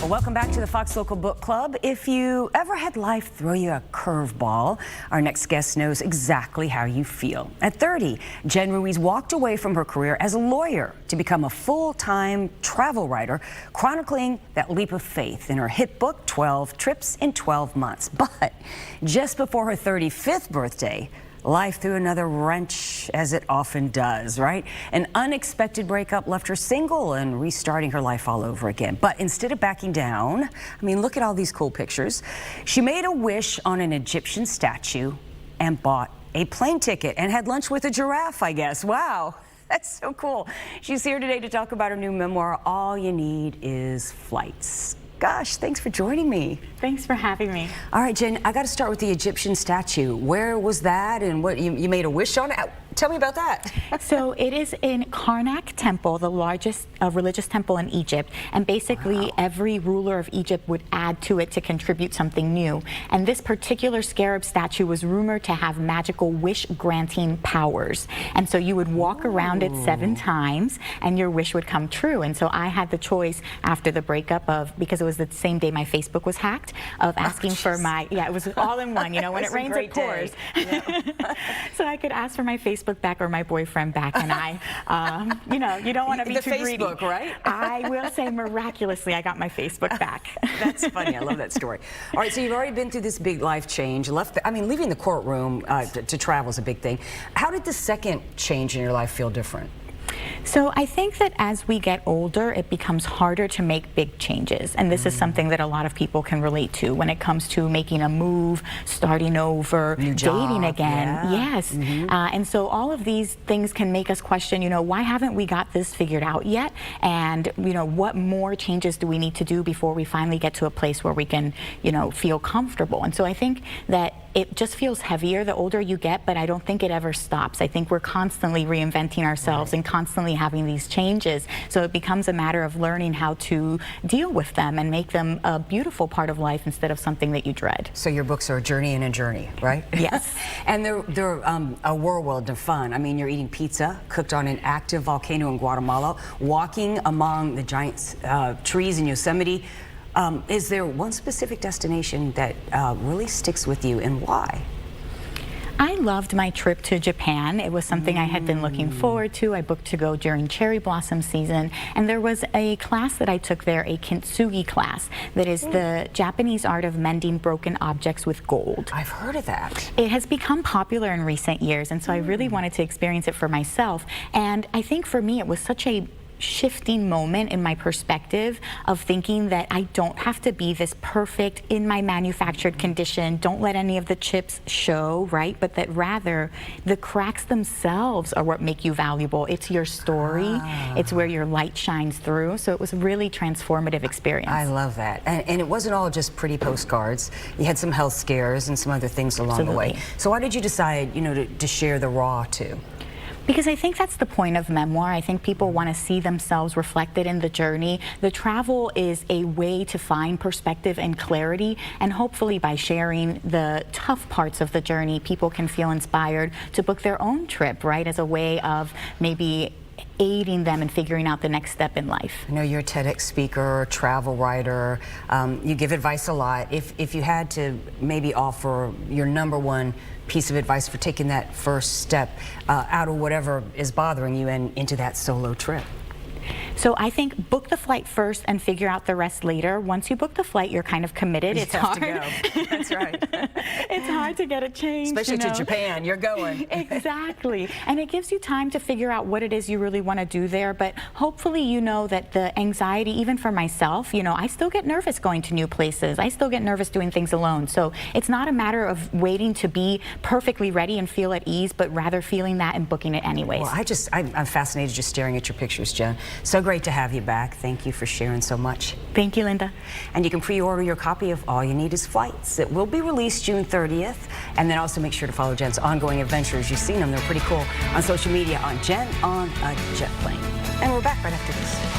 Well, welcome back to the Fox Local Book Club. If you ever had life throw you a curveball, our next guest knows exactly how you feel. At 30, Jen Ruiz walked away from her career as a lawyer to become a full-time travel writer, chronicling that leap of faith in her hit book, 12 Trips in 12 Months. But just before her 35th birthday, life threw another wrench, as it often does, right? An unexpected breakup left her single and restarting her life all over again. But instead of backing down, I mean, look at all these cool pictures. She made a wish on an Egyptian statue and bought a plane ticket and had lunch with a giraffe, I guess. Wow. That's so cool. She's here today to talk about her new memoir, All You Need Is Flights. Gosh, thanks for joining me. Thanks for having me. All right, Jen, I got to start with the Egyptian statue. Where was that, and what you made a wish on it? Tell me about that. So it is in Karnak Temple, the largest religious temple in Egypt, and basically every ruler of Egypt would add to it to contribute something new. And this particular scarab statue was rumored to have magical wish-granting powers. And so you would walk around it 7 times, and your wish would come true. And so I had the choice after the breakup of, because it was the same day my Facebook was hacked, of asking for my, it was all in one, you know, when it rains it pours. Yeah. So I could ask for my Facebook back or my boyfriend back, and I, you know, you don't want to be too greedy. Facebook, right? I will say miraculously I got my Facebook back. That's funny. I love that story. All right, so you've already been through this big life change. Leaving the courtroom to travel is a big thing. How did the second change in your life feel different? So I think that as we get older, it becomes harder to make big changes. And this is something that a lot of people can relate to when it comes to making a move, starting over, dating again. Yeah. Yes. And so all of these things can make us question, you know, why haven't we got this figured out yet? And, you know, what more changes do we need to do before we finally get to a place where we can, you know, feel comfortable? And so I think that it just feels heavier the older you get, but I don't think it ever stops. I think we're constantly reinventing ourselves and constantly having these changes. So it becomes a matter of learning how to deal with them and make them a beautiful part of life instead of something that you dread. So your books are a journey in a journey, right? Yes. And they're a whirlwind of fun. I mean, you're eating pizza cooked on an active volcano in Guatemala, walking among the giant trees in Yosemite. Is there one specific destination that really sticks with you, and why? I loved my trip to Japan. It was something I had been looking forward to. I booked to go during cherry blossom season, and there was a class that I took there, a Kintsugi class, that is the Japanese art of mending broken objects with gold. I've heard of that. It has become popular in recent years, and so I really wanted to experience it for myself. And I think for me it was such a shifting moment in my perspective of thinking that I don't have to be this perfect in my manufactured condition, don't let any of the chips show, right? But that rather the cracks themselves are what make you valuable. It's your story, it's where your light shines through. So it was a really transformative experience. I love that. And it wasn't all just pretty postcards. You had some health scares and some other things along the way. So why did you decide, you know, to share the raw too? Because I think that's the point of memoir. I think people want to see themselves reflected in the journey. The travel is a way to find perspective and clarity, and hopefully by sharing the tough parts of the journey, people can feel inspired to book their own trip, right, as a way of maybe aiding them in figuring out the next step in life. I know you're a TEDx speaker, travel writer. You give advice a lot. If you had to maybe offer your #1 piece of advice for taking that first step out of whatever is bothering you and into that solo trip? So I think book the flight first and figure out the rest later. Once you book the flight, you're kind of committed. It's hard. To go. That's right. It's hard to get a change. Especially to Japan, you're going. Exactly. And it gives you time to figure out what it is you really want to do there. But hopefully you know that the anxiety, even for myself, you know, I still get nervous going to new places. I still get nervous doing things alone. So it's not a matter of waiting to be perfectly ready and feel at ease, but rather feeling that and booking it anyways. Well, I'm fascinated just staring at your pictures, Jen. So great to have you back. Thank you for sharing so much. Thank you, Linda. And you can pre-order your copy of All You Need Is Flights. It will be released June 30th. And then also make sure to follow Jen's ongoing adventures. You've seen them. They're pretty cool on social media on Jen on a Jet Plane. And we're back right after this.